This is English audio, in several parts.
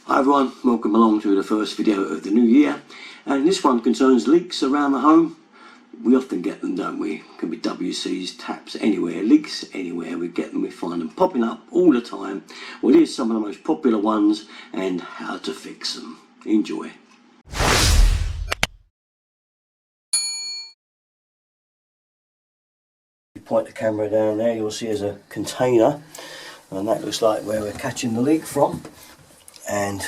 Hi everyone, welcome along to the first video of the new year, and this one concerns leaks around the home. We often get them, don't we? Could be WCs, taps, anywhere, leaks anywhere. We get them, we find them popping up all the time. Well, here's some of the most popular ones and how to fix them. Enjoy. Point the camera down there, you'll see there's a container, and that looks like where we're catching the leak from. And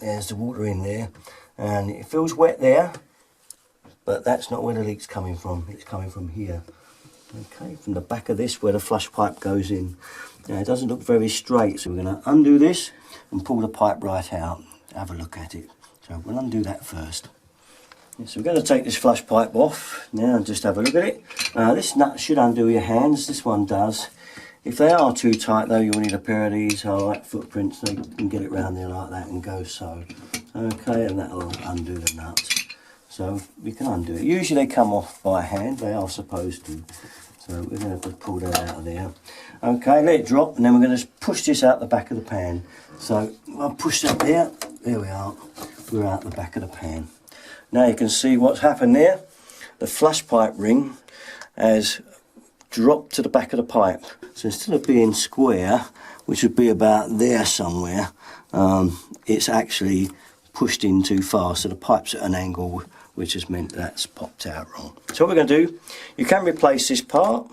there's the water in there, and it feels wet there, but that's not where the leak's coming from. It's coming from here, okay, from the back of this where the flush pipe goes in. Now it doesn't look very straight, so we're going to undo this and pull the pipe right out. Have a look at it. So we'll undo that first. So we're going to take this flush pipe off now and just have a look at it. This nut should undo your hands, this one does. If they are too tight though, you'll need a pair of these alright footprints, so you can get it round there like that and go so. Okay, and that'll undo the nuts. So we can undo it. Usually they come off by hand, they are supposed to. So we're going to pull that out of there. Okay, let it drop, and then we're going to push this out the back of the pan. So I'll push that there we are, we're out the back of the pan. Now you can see what's happened there. The flush pipe ring has dropped to the back of the pipe. So instead of being square, which would be about there somewhere, it's actually pushed in too far, so the pipe's at an angle, which has meant that's popped out wrong. So what we're going to do, you can replace this part,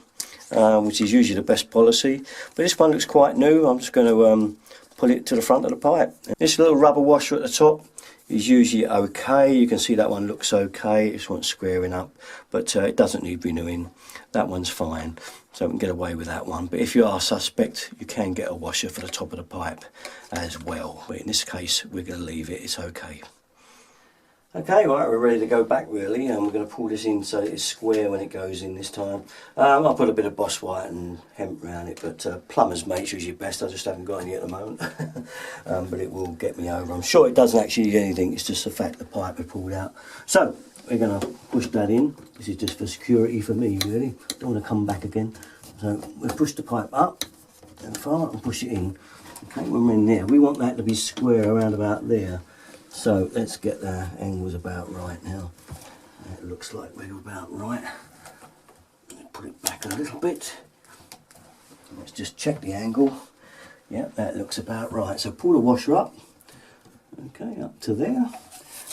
which is usually the best policy, but this one looks quite new. I'm just going to pull it to the front of the pipe. This little rubber washer at the top is usually okay. You can see that one looks okay, it just wants squaring up, but it doesn't need renewing. That one's fine, so we can get away with that one. But if you are suspect, you can get a washer for the top of the pipe as well. But in this case, we're going to leave it, it's okay. Okay, right, we're ready to go back really, and we're going to pull this in so it's square when it goes in this time. I'll put a bit of Boss White and hemp around it, but plumber's mate's usually best. I just haven't got any at the moment, but it will get me over. I'm sure it doesn't actually do anything, it's just the fact the pipe is pulled out. So we're going to push that in. This is just for security for me really, don't want to come back again. So we'll push the pipe up and far and push it in. Okay, when we're in there, we want that to be square around about there. So let's get the angles about right now. It looks like we're about right. Put it back a little bit. Let's just check the angle. Yeah, that looks about right. So pull the washer up. Okay, up to there.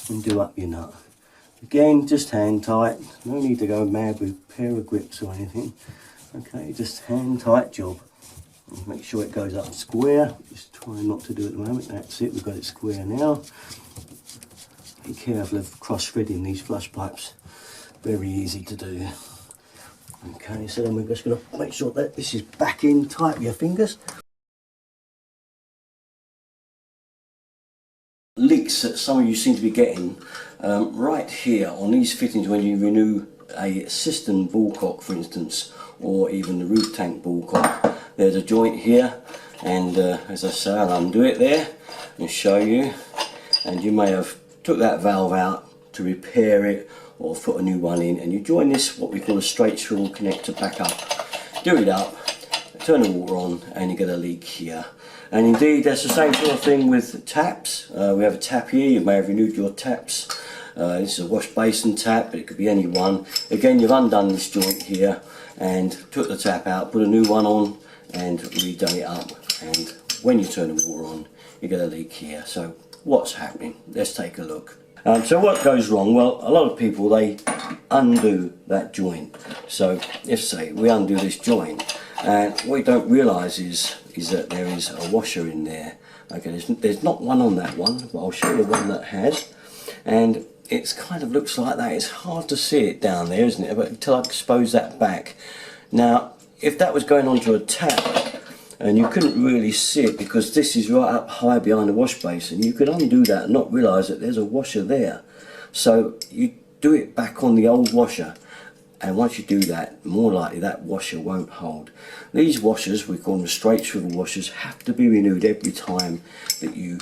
And do up your nut. Again, just hand tight. No need to go mad with a pair of grips or anything. Okay, just hand tight job. Make sure it goes up square. Just try not to do it at the moment. That's it, we've got it square now. Be careful of cross-threading these flush pipes. Very easy to do. Okay, so then we're just going to make sure that this is back in tight with your fingers. Leaks that some of you seem to be getting right here on these fittings when you renew a cistern bullcock, for instance, or even the roof tank bullcock. There's a joint here, and as I say, I'll undo it there and show you. And you may have took that valve out to repair it or put a new one in, and you join this, what we call a straight swivel connector, back up. Do it up, turn the water on, and you get a leak here. And indeed, that's the same sort of thing with taps. We have a tap here, you may have renewed your taps. This is a wash basin tap, but it could be any one. Again, you've undone this joint here and took the tap out, put a new one on, and redone it up, and when you turn the water on you get a leak here. So what's happening? Let's take a look. So what goes wrong? Well, a lot of people, they undo that joint. So let's say we undo this joint, and what we don't realise is that there is a washer in there. Okay, there's not one on that one, but I'll show you one that has, and it's kind of looks like that. It's hard to see it down there, isn't it? But until I expose that back. Now if that was going onto a tap and you couldn't really see it because this is right up high behind the wash basin, you could undo that and not realise that there's a washer there. So you do it back on the old washer, and once you do that, more likely that washer won't hold. These washers, we call them straight swivel washers, have to be renewed every time that you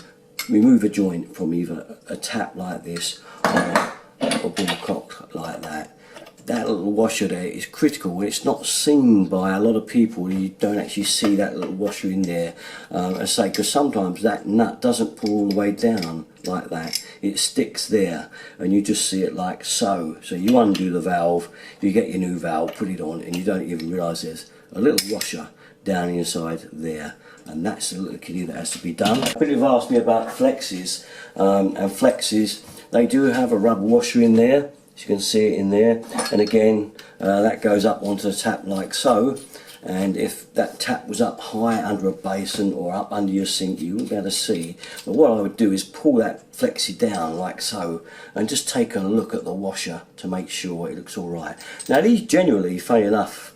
remove a joint from either a tap like this or a bullcock like that. that little washer there is critical. It's not seen by a lot of people. You don't actually see that little washer in there, I say, because sometimes that nut doesn't pull all the way down like that. It sticks there and you just see it like so. So you undo the valve, you get your new valve, put it on, and you don't even realise there's a little washer down inside there, and that's the little kitty that has to be done. People have asked me about flexes, and flexes, they do have a rubber washer in there. You can see it in there, and again that goes up onto the tap like so, and if that tap was up high under a basin or up under your sink, you wouldn't be able to see. But what I would do is pull that flexi down like so and just take a look at the washer to make sure it looks alright. Now these generally, funny enough,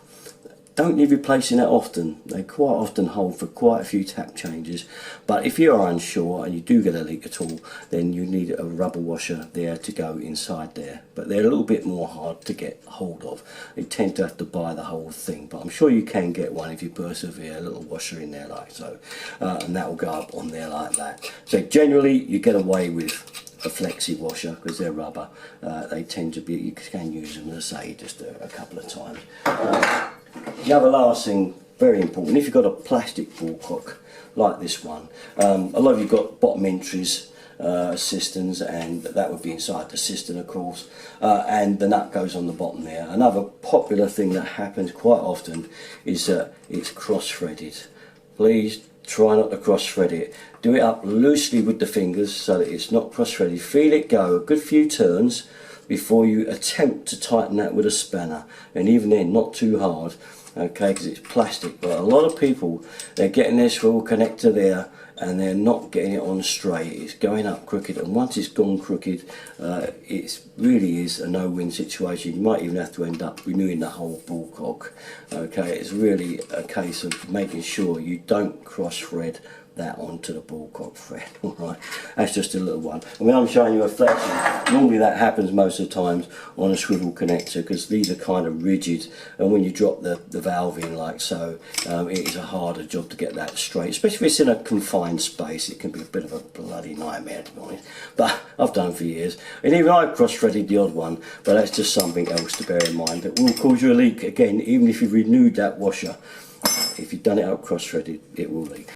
don't need replacing that often. They quite often hold for quite a few tap changes, but if you are unsure and you do get a leak at all, then you need a rubber washer there to go inside there. But they're a little bit more hard to get hold of. You tend to have to buy the whole thing, but I'm sure you can get one if you persevere, a little washer in there like so, and that will go up on there like that. So generally you get away with a flexi washer because they're rubber. They tend to be, you can use them, as I say, just a couple of times. The other last thing, very important, if you've got a plastic ball cock like this one, a lot of you've got bottom entries, cisterns, and that would be inside the cistern of course, and the nut goes on the bottom there. Another popular thing that happens quite often is that it's cross-threaded. Please try not to cross-thread it. Do it up loosely with the fingers so that it's not cross-threaded. Feel it go a good few turns before you attempt to tighten that with a spanner, and even then not too hard, okay, because it's plastic. But a lot of people, they're getting their swivel connector there and they're not getting it on straight. It's going up crooked, and once it's gone crooked, it really is a no-win situation. You might even have to end up renewing the whole ball cock. Okay, it's really a case of making sure you don't cross-thread that onto the ball cock thread. Alright, that's just a little one. And when I'm showing you a flexion, normally that happens most of the times on a swivel connector because these are kind of rigid, and when you drop the valve in like so, it is a harder job to get that straight, especially if it's in a confined space. It can be a bit of a bloody nightmare, to be honest, but I've done it for years, and even I've cross-threaded the odd one, but that's just something else to bear in mind that will cause you a leak again, even if you've renewed that washer. If you've done it out cross-threaded, it will leak.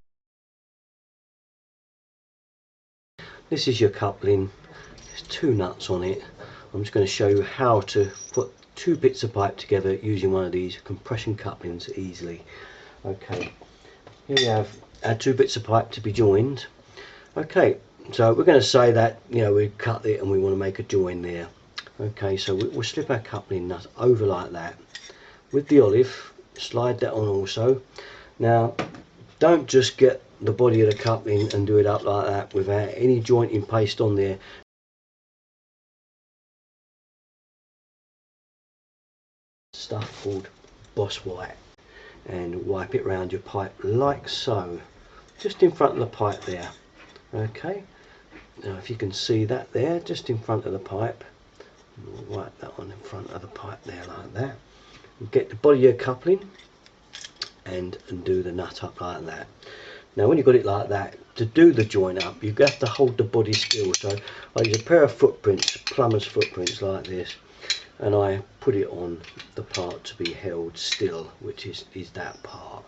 This is your coupling. There's two nuts on it. I'm just going to show you how to put two bits of pipe together using one of these compression couplings easily. Okay, here we have our two bits of pipe to be joined. Okay, so we're going to say that, you know, we cut it and we want to make a join there. Okay, so we'll slip our coupling nut over like that with the olive, slide that on also. Now don't just get the body of the coupling and do it up like that without any jointing paste on there. Stuff called Boss White, and wipe it around your pipe like so, just in front of the pipe there. Okay, now if you can see that there, just in front of the pipe, we'll wipe that on in front of the pipe there like that. Get the body of your coupling and do the nut up like that. Now when you've got it like that, to do the joint up, you have to hold the body still. So I use a pair of footprints, plumber's footprints like this, and I put it on the part to be held still, which is that part.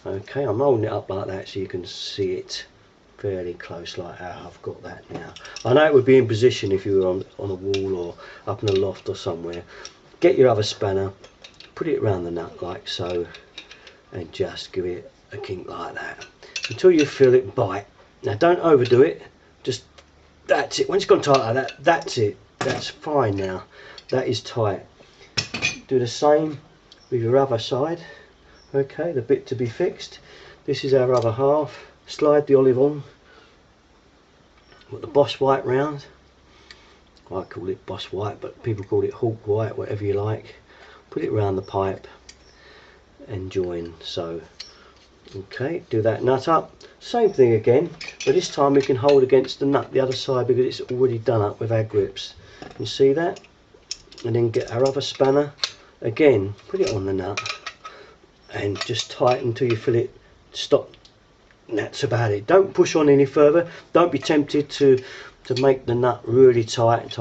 Okay, I'm holding it up like that so you can see it fairly close like how I've got that now. I know it would be in position if you were on a wall or up in a loft or somewhere. Get your other spanner, put it around the nut like so, and just give it a kink like that until you feel it bite. Now don't overdo it, just that's it. When it's gone tight like that, that's it, that's fine. Now that is tight. Do the same with your other side. Okay, the bit to be fixed, this is our other half. Slide the olive on, put the Boss White round. I call it Boss White, but people call it Hawk White, whatever you like. Put it around the pipe and join so. Okay, do that nut up, same thing again, but this time we can hold against the nut the other side because it's already done up with our grips. You see that? And then get our other spanner again, put it on the nut and just tighten until you feel it stop. And that's about it. Don't push on any further. Don't be tempted to make the nut really tight.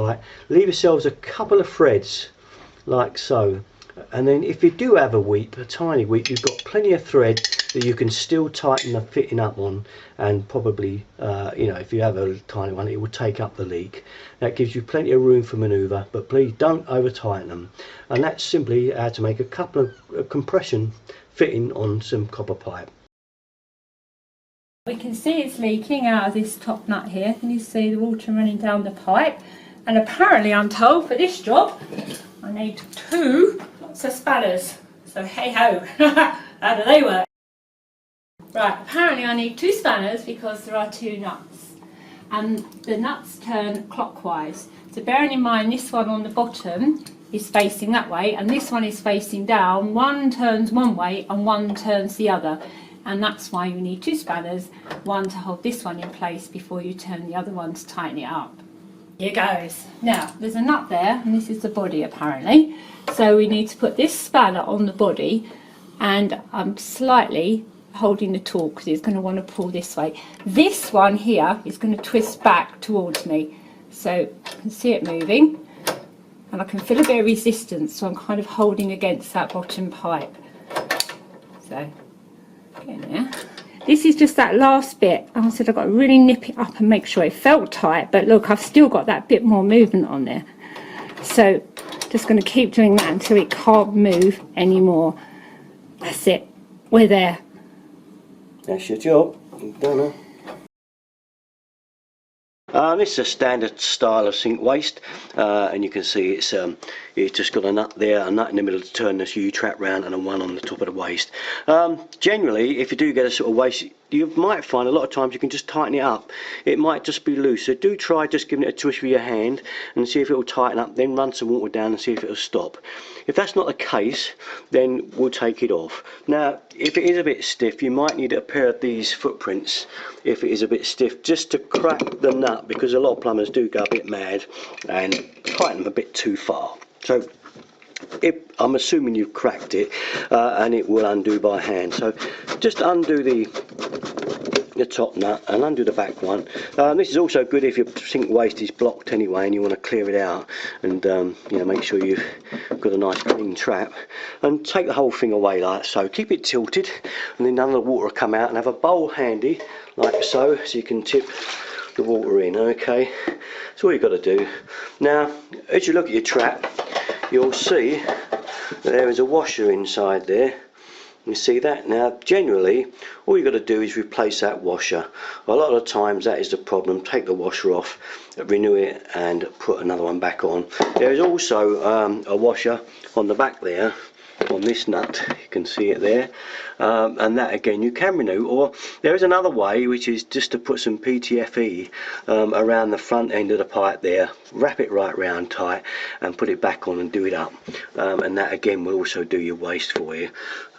Leave yourselves a couple of threads like so. And then if you do have a weep, a tiny weep, you've got plenty of thread that you can still tighten the fitting up on, and probably you know, if you have a tiny one, it will take up the leak. That gives you plenty of room for manoeuvre, but please don't over tighten them. And that's simply how to make a couple of compression fitting on some copper pipe. We can see it's leaking out of this top nut here. Can you see the water running down the pipe? And apparently I'm told for this job I need 2 lots of spanners. So hey ho, how do they work? Right, apparently I need 2 spanners because there are 2 nuts. And the nuts turn clockwise. So bearing in mind this one on the bottom is facing that way and this one is facing down. One turns one way and one turns the other. And that's why you need 2 spanners, one to hold this one in place before you turn the other one to tighten it up. Here goes. Now, there's a nut there, and this is the body apparently. So we need to put this spanner on the body, and I'm slightly holding the torque because it's going to want to pull this way. This one here is going to twist back towards me. So I can see it moving, and I can feel a bit of resistance, so I'm kind of holding against that bottom pipe. So in there. This is just that last bit. I said I've got to really nip it up and make sure it felt tight, but look, I've still got that bit more movement on there. So just going to keep doing that until it can't move anymore. That's it, we're there. That's your job. You've done it. This is a standard style of sink waste, and you can see it's just got a nut there, a nut in the middle to turn this U-trap round, and a one on the top of the waste. Generally, if you do get a sort of waste, you might find a lot of times you can just tighten it up. It might just be loose, so do try just giving it a twist with your hand and see if it will tighten up, then run some water down and see if it will stop. If that's not the case, then we'll take it off. Now, if it is a bit stiff, you might need a pair of these footprints, if it is a bit stiff, just to crack the nut, because a lot of plumbers do go a bit mad and tighten them a bit too far. So I'm assuming you've cracked it, and it will undo by hand. So just undo the top nut and undo the back one. This is also good if your sink waste is blocked anyway and you want to clear it out, and you know, make sure you've got a nice clean trap, and take the whole thing away like so. Keep it tilted, and then none of the water will come out, and have a bowl handy like so, so you can tip the water in. Okay, that's all you've got to do. Now, as you look at your trap, you'll see that there is a washer inside there. You see that? Now, generally, all you've got to do is replace that washer. A lot of times that is the problem. Take the washer off, renew it, and put another one back on. There is also a washer on the back there, on this nut, you can see it there, and that again you can renew. Or there is another way, which is just to put some PTFE around the front end of the pipe there, wrap it right round tight and put it back on and do it up, and that again will also do your waste for you.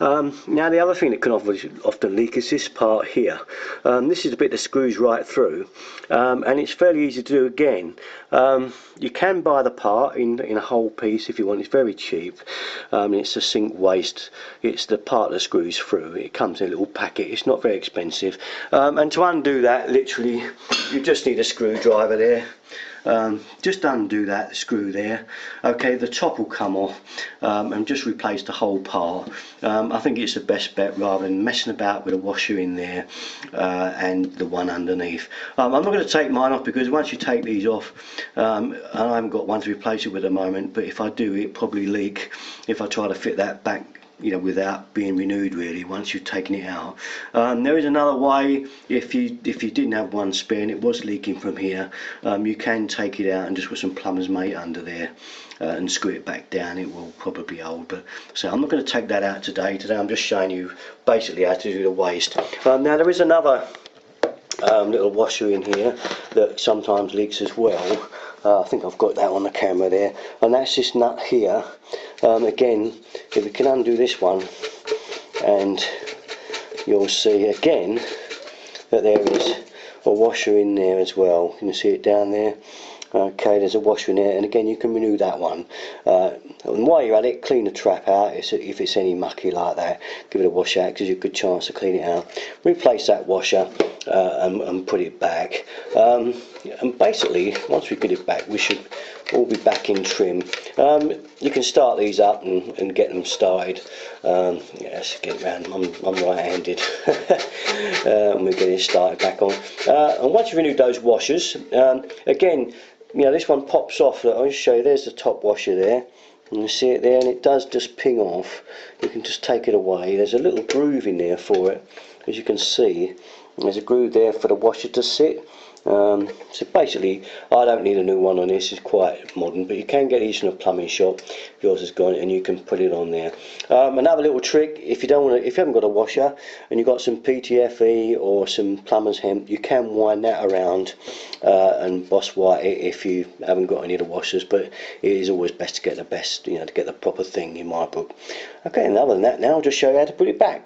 Now, the other thing that can often leak is this part here. This is the bit that screws right through, and it's fairly easy to do again. You can buy the part in a whole piece if you want. It's very cheap. It's a sink waste. It's the part that screws through. It comes in a little packet. It's not very expensive. And to undo that, literally, you just need a screwdriver there. Just undo that screw there. Okay, the top will come off, and just replace the whole part. I think it's the best bet, rather than messing about with a washer in there and the one underneath. I'm not going to take mine off, because once you take these off, and I haven't got one to replace it with at the moment, but if I do, it probably leak if I try to fit that back, you know, without being renewed really, once you've taken it out. There is another way. If you didn't have one spare and it was leaking from here, you can take it out and just put some plumber's mate under there and screw it back down. It will probably hold, but so I'm not going to take that out today. I'm just showing you basically how to do the waste. Now, there is another little washer in here that sometimes leaks as well. I think I've got that on the camera there, and that's this nut here. Again, if we can undo this one, and you'll see again that there is a washer in there as well. You can see it down there. Okay, there's a washer in there, and again you can renew that one. And while you're at it, clean the trap out. If it's any mucky like that, give it a wash out, because you've a good chance to clean it out. Replace that washer and put it back. and basically once we get it back we should all be back in trim. You can start these up and get them started. Yeah, let's get around. I'm right-handed. And we're getting started back on. And once you've renewed those washers, again, you know, this one pops off. I'll just show you. There's the top washer there. And you see it there, and it does just ping off. You can just take it away. There's a little groove in there for it, as you can see. There's a groove there for the washer to sit. So basically, I don't need a new one on this. It's quite modern, but you can get these from a plumbing shop. Yours is gone, and you can put it on there. Another little trick: if you don't want to, if you haven't got a washer and you've got some PTFE or some plumber's hemp, you can wind that around and boss white it if you haven't got any of the washers. But it is always best to get the best, you know, to get the proper thing in my book. Okay, and other than that, now I'll just show you how to put it back.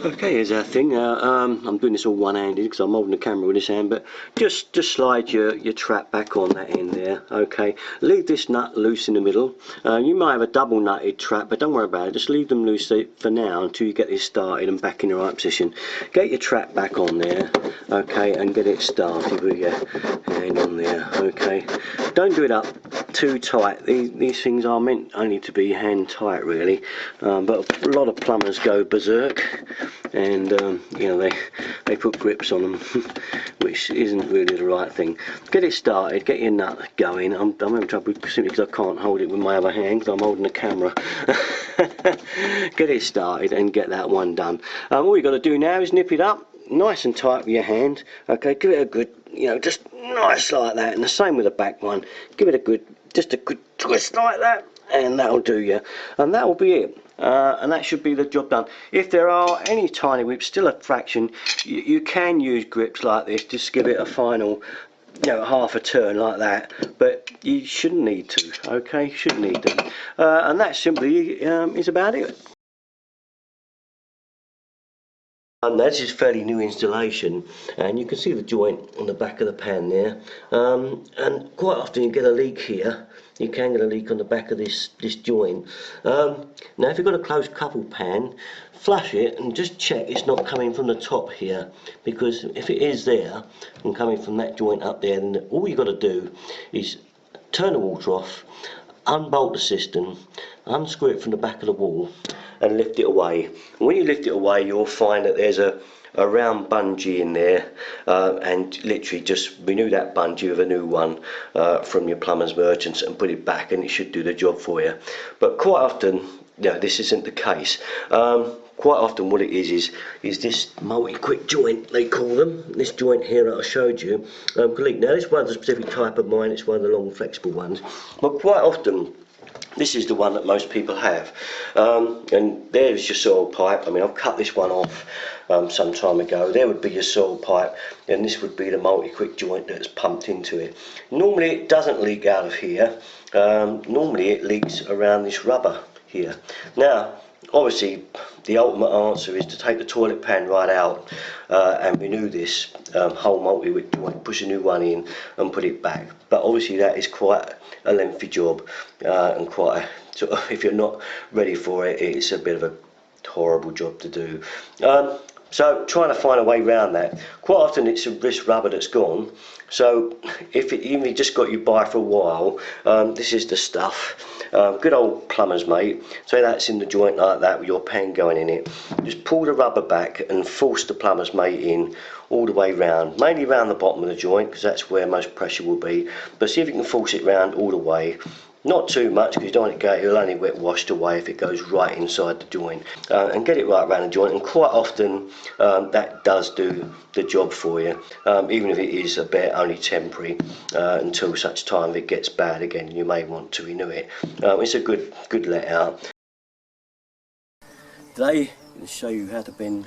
Okay, here's our thing. I'm doing this all one-handed because I'm holding the camera with this hand, but just slide your trap back on that end there. Okay, leave this nut loose in the middle. You might have a double nutted trap, but don't worry about it. Just leave them loose for now until you get this started and back in the right position. Get your trap back on there, okay, and get it started with your hand on there. Okay, don't do it up too tight. These things are meant only to be hand tight, really, but a lot of plumbers go berserk, and you know, they put grips on them which isn't really the right thing. Get it started, get your nut going. I'm having trouble simply because I can't hold it with my other hand because I'm holding the camera. Get it started and get that one done. All you got to do now is nip it up nice and tight with your hand. Okay, give it a good, you know, just nice like that, and the same with the back one. Give it a good, just a good twist like that, and that'll do you, and that will be it. And that should be the job done. If there are any tiny whips, still a fraction, you can use grips like this, just give it a final, you know, half a turn like that, but you shouldn't need to. Okay, shouldn't need them. And that simply is about it. This is fairly new installation, and you can see the joint on the back of the pan there, and quite often you get a leak here. You can get a leak on the back of this joint. Now if you've got a closed couple pan, flush it and just check it's not coming from the top here, because if it is there and coming from that joint up there, then all you've got to do is turn the water off, unbolt the cistern, unscrew it from the back of the wall and lift it away. And when you lift it away, you'll find that there's a round bungee in there, and literally just renew that bungee with a new one from your plumber's merchants and put it back, and it should do the job for you. But quite often, you know, this isn't the case. Quite often what it is this multi-quick joint, they call them, this joint here that I showed you. Now this one's a specific type of mine, it's one of the long flexible ones, but quite often this is the one that most people have. And there's your soil pipe. I mean, I've cut this one off some time ago. There would be your soil pipe, and this would be the multi-quick joint that's pumped into it. Normally it doesn't leak out of here. Normally it leaks around this rubber here. Now obviously the ultimate answer is to take the toilet pan right out and renew this whole multi-wick joint, push a new one in and put it back. But obviously that is quite a lengthy job, and quite a, sort of, if you're not ready for it, it's a bit of a horrible job to do. So trying to find a way around that. Quite often it's this rubber that's gone, so even if you just got you by for a while, this is the stuff. Good old plumber's mate. So that's in the joint like that with your pan going in it. Just pull the rubber back and force the plumber's mate in all the way round, mainly around the bottom of the joint because that's where most pressure will be, but see if you can force it round all the way. Not too much because you don't want it to go, it'll only get washed away if it goes right inside the joint, and get it right around the joint, and quite often that does do the job for you, even if it is a bit only temporary, until such time it gets bad again. You may want to renew it. It's a good let out. Today I'm going to show you how to bend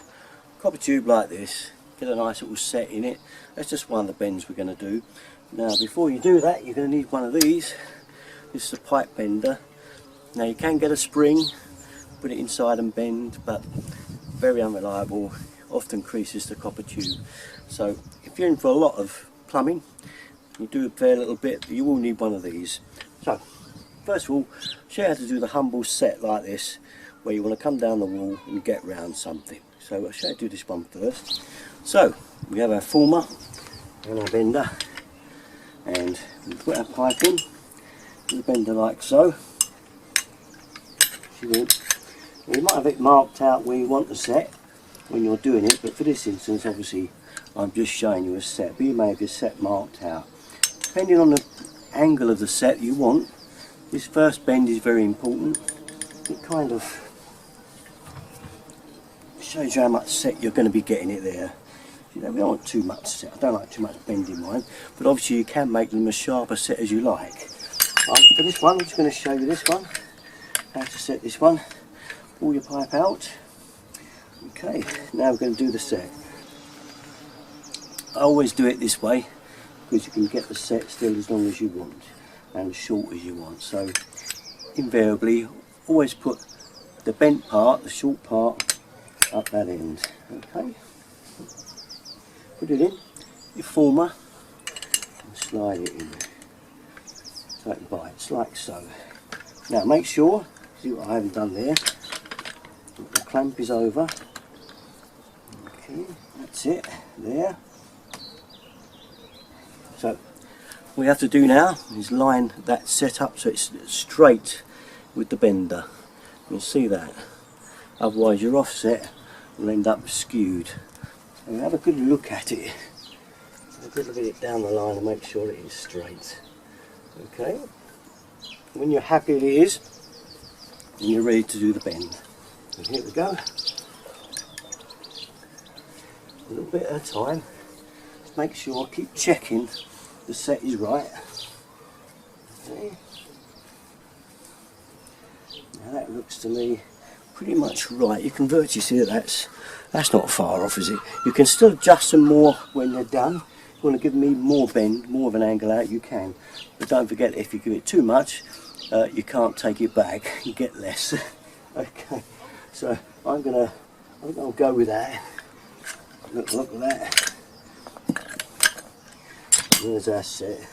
a copper tube like this, get a nice little set in it. That's just one of the bends we're going to do. Now before you do that, you're going to need one of these. This is a pipe bender. Now you can get a spring, put it inside and bend, but very unreliable, often creases the copper tube. So if you're in for a lot of plumbing, you do a fair little bit, you will need one of these. So first of all, show you how to do the humble set like this, where you want to come down the wall and get round something. So I'll show you how to do this one first. So we have our former and our bender. and we put our pipe in the bender like so. You might have it marked out where you want to set when you're doing it, but for this instance obviously I'm just showing you a set, but you may have your set marked out. Depending on the angle of the set you want, this first bend is very important. It kind of shows you how much set you're going to be getting it there. You know, we don't want too much set. I don't like too much bend in mine, but obviously you can make them as sharp a set as you like. For this one, I'm just going to show you this one, how to set this one. Pull your pipe out. Okay, now we're going to do the set. I always do it this way because you can get the set still as long as you want and as short as you want. So invariably always put the bent part, the short part, up that end. Okay, put it in your former and slide it in so it bites like so. Now make sure, see what I haven't done there, the clamp is over. Okay, that's it there. So what we have to do now is line that set up so it's straight with the bender. You'll see that, otherwise your offset will end up skewed. So have a good look at it, have a good look at it down the line and make sure that it's straight. Okay, when you're happy it is, then you're ready to do the bend. So here we go, a little bit at a time. Just make sure, keep checking the set is right. Okay. Now that looks to me pretty much right. You can virtually see that that's not far off, is it? You can still adjust them more when they're done. If you want to give them even more bend, more of an angle out, you can. But don't forget, if you give it too much, you can't take it back. You get less. Okay, so I think I'll go with that. Look at that. There's our set.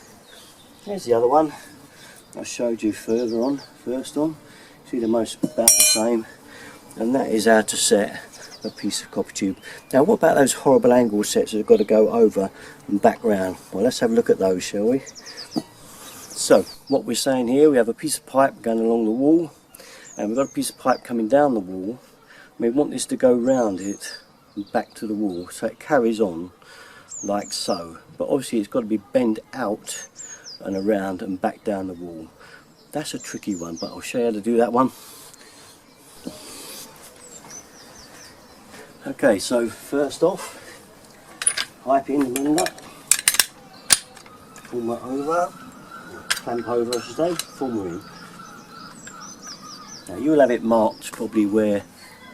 There's the other one I showed you further on, first on. See, they're most about the same. And that is how to set a piece of copper tube. Now what about those horrible angle sets that have got to go over and back round? Well, let's have a look at those, shall we? So what we're saying here, we have a piece of pipe going along the wall and we've got a piece of pipe coming down the wall. We want this to go round it and back to the wall so it carries on like so, but obviously it's got to be bent out and around and back down the wall. That's a tricky one, but I'll show you how to do that one. Okay, so first off, pipe in the bender, former over, clamp over I should say, former in. Now you'll have it marked probably where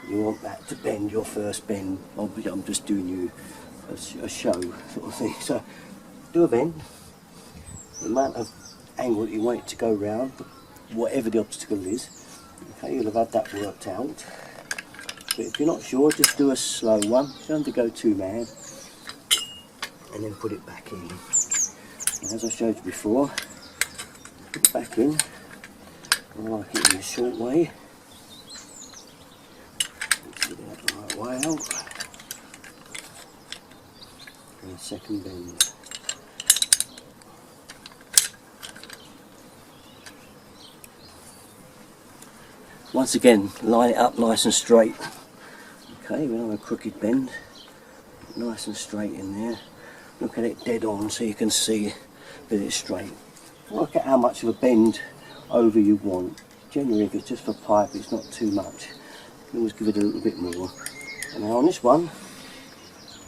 you want that to bend, your first bend. Obviously I'm just doing you a show sort of thing. So do a bend, the amount of angle that you want it to go round, whatever the obstacle is. Okay, you'll have had that worked out. But if you're not sure, just do a slow one. You don't have to go too mad. And then put it back in. And as I showed you before, put it back in. I like it in a short way. Let's get it the right way out. And a second bend. Once again, line it up nice and straight. Okay, we don't have a crooked bend. Nice and straight in there. Look at it dead on so you can see that it's straight. Look at how much of a bend over you want. Generally, if it's just for pipe, it's not too much. You can always give it a little bit more. And now on this one,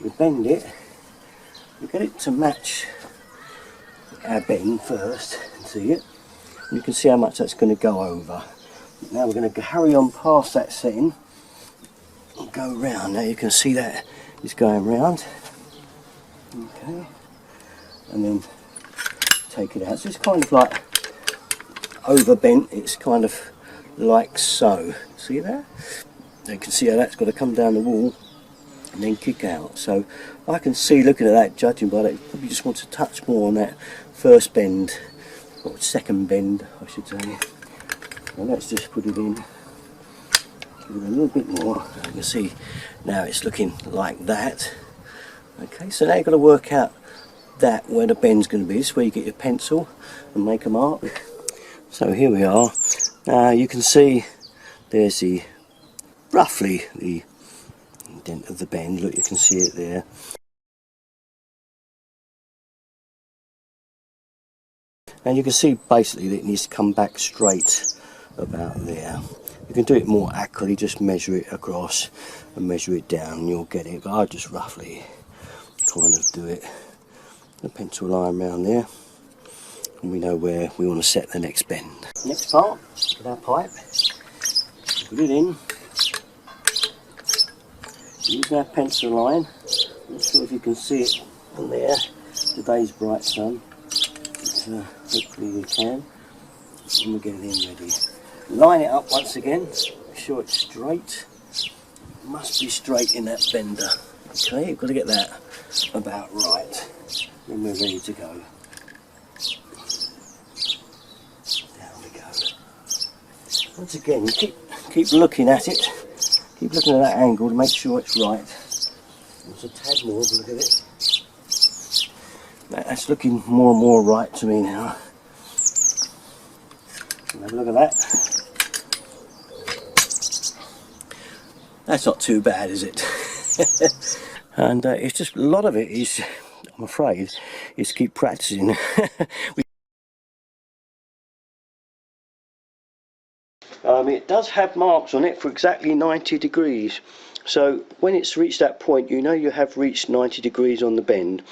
we bend it. We get it to match our bend first. See it? And you can see how much that's going to go over. Now we're going to carry on past that setting and go round. Now you can see that it's going round. Okay, and then take it out. So it's kind of like over bent. It's kind of like so. See that? You can see how that's got to come down the wall and then kick out. So I can see, looking at that, judging by that, you probably just want to touch more on that first bend, or second bend I should say. Now let's just put it in, give it a little bit more. You can see now it's looking like that. Okay, so now you've got to work out that where the bend's going to be. This is where you get your pencil and make a mark. So here we are. Now you can see there's roughly the dent of the bend. Look, you can see it there. And you can see basically that it needs to come back straight about there. You can do it more accurately, just measure it across and measure it down and you'll get it, but I just roughly kind of do it. A pencil line around there, and we know where we want to set the next bend. Next part with our pipe, put it in, use our pencil line. Not sure if you can see it on there, today's bright sun, but hopefully you can, and we'll get it in ready. Line it up once again, make sure it's straight, it must be straight in that bender. Okay, you've got to get that about right. Then we're ready to go. There we go. Once again, you keep looking at it. Keep looking at that angle to make sure it's right. There's a tad more, but look at it. That's looking more and more right to me now. Have a look at that. That's not too bad, is it? And it's just, a lot of it is, I'm afraid, is keep practicing. It does have marks on it for exactly 90 degrees. So when it's reached that point, you know you have reached 90 degrees on the bend.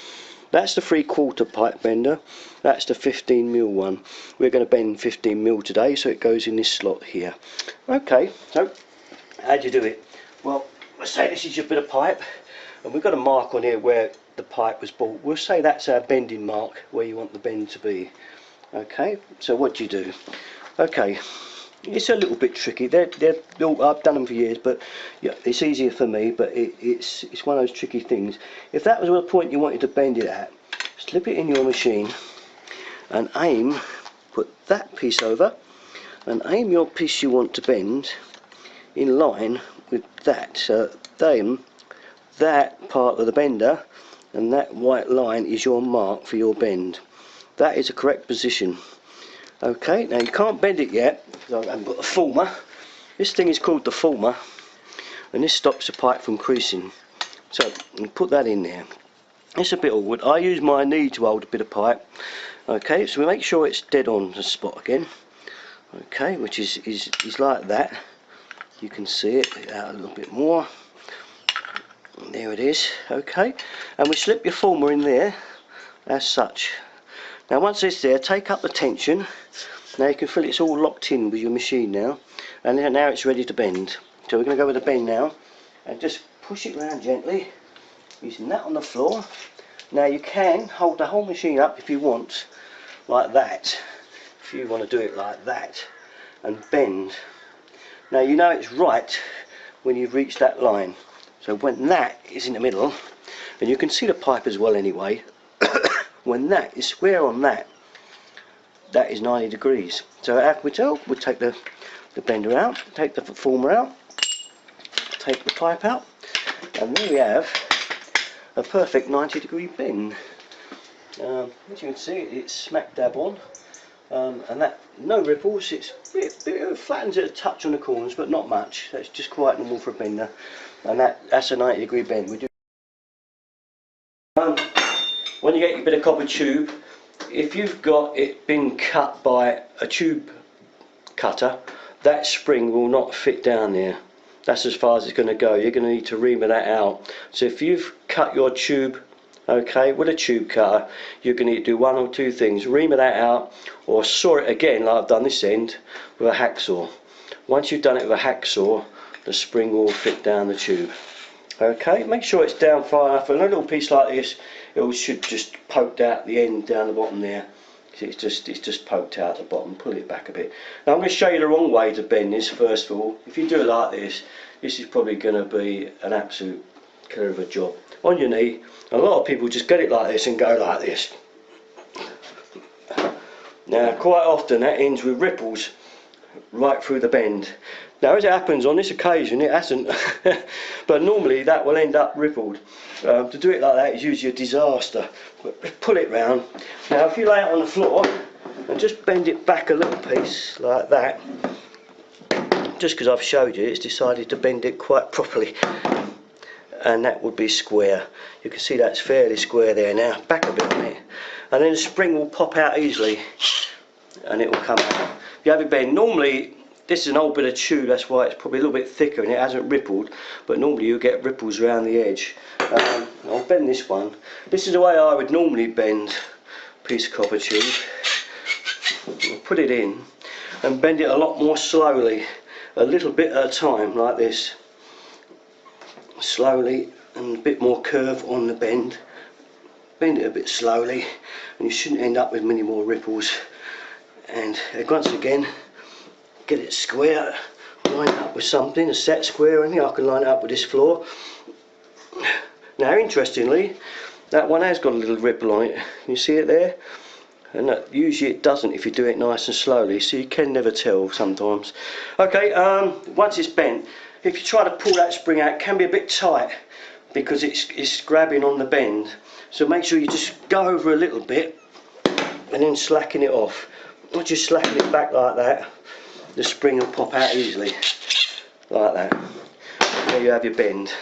That's the 3/4 pipe bender. That's the 15mm one. We're going to bend 15mm today, so it goes in this slot here. Okay, so how do you do it? Well, let's say this is your bit of pipe, and we've got a mark on here where the pipe was bought. We'll say that's our bending mark, where you want the bend to be. Okay, so what do you do? Okay, it's a little bit tricky. They're I've done them for years, but yeah, it's easier for me. But it's one of those tricky things. If that was the point you wanted to bend it at, slip it in your machine and aim. Put that piece over and aim your piece you want to bend in line with that. So then that part of the bender and that white line is your mark for your bend. That is a correct position. Okay, now you can't bend it yet because I haven't got the former. This thing is called the former, and this stops the pipe from creasing. So you put that in there. It's a bit awkward. I use my knee to hold a bit of pipe. Okay, so we make sure it's dead on the spot again. Okay, which is like that. You can see it out a little bit more. There it is. Okay, and we slip your former in there as such. Now once it's there, take up the tension. Now you can feel it's all locked in with your machine now, and then now it's ready to bend. So we're going to go with the bend now, and just push it round gently, using that on the floor. Now you can hold the whole machine up if you want, like that, if you want to do it like that, and bend. Now you know it's right when you've reached that line. So when that is in the middle, and you can see the pipe as well anyway, when that is square on that, that is 90 degrees. So how can we tell? We'll take the bender out, take the former out, take the pipe out, and there we have a perfect 90-degree bend. As you can see, it's smack dab on, and that no ripples. It flattens it a touch on the corners, but not much. That's just quite normal for a bender, and that's a 90-degree bend. We do. When you get your bit of copper tube, if you've got it been cut by a tube cutter, that spring will not fit down there. That's as far as it's going to go. You're going to need to reamer that out. So if you've cut your tube, okay, with a tube cutter, you're going to need to do one or two things. Reamer that out, or saw it again like I've done this end with a hacksaw. Once you've done it with a hacksaw, the spring will fit down the tube. Okay, make sure it's down far enough. And a little piece like this, it should just poke out the end down the bottom there. It's just poked out the bottom. Pull it back a bit. Now I'm going to show you the wrong way to bend this first of all. If you do it like this, this is probably going to be an absolute killer of a job. On your knee, a lot of people just get it like this and go like this. Now quite often that ends with ripples, right through the bend. Now as it happens on this occasion it hasn't, but normally that will end up rippled. To do it like that is usually a disaster, but pull it round. Now if you lay it on the floor and just bend it back a little piece like that, just because I've showed you, it's decided to bend it quite properly, and that would be square. You can see that's fairly square there now. Back a bit on it, and then the spring will pop out easily and it will come out. If you have it bend, normally this is an old bit of tube, that's why it's probably a little bit thicker and it hasn't rippled, but normally you get ripples around the edge. I'll bend this one. This is the way I would normally bend a piece of copper tube. I'll put it in and bend it a lot more slowly, a little bit at a time, like this. Slowly, and a bit more curve on the bend. Bend it a bit slowly and you shouldn't end up with many more ripples. And once again, get it square, line it up with something, a set square, and I can line it up with this floor. Now interestingly, that one has got a little ripple on it. You see it there? And that, usually it doesn't if you do it nice and slowly, so you can never tell sometimes. Okay, once it's bent, if you try to pull that spring out, it can be a bit tight because it's grabbing on the bend. So make sure you just go over a little bit and then slacken it off. Once you slacken it back like that, the spring will pop out easily, like that. There you have your bend.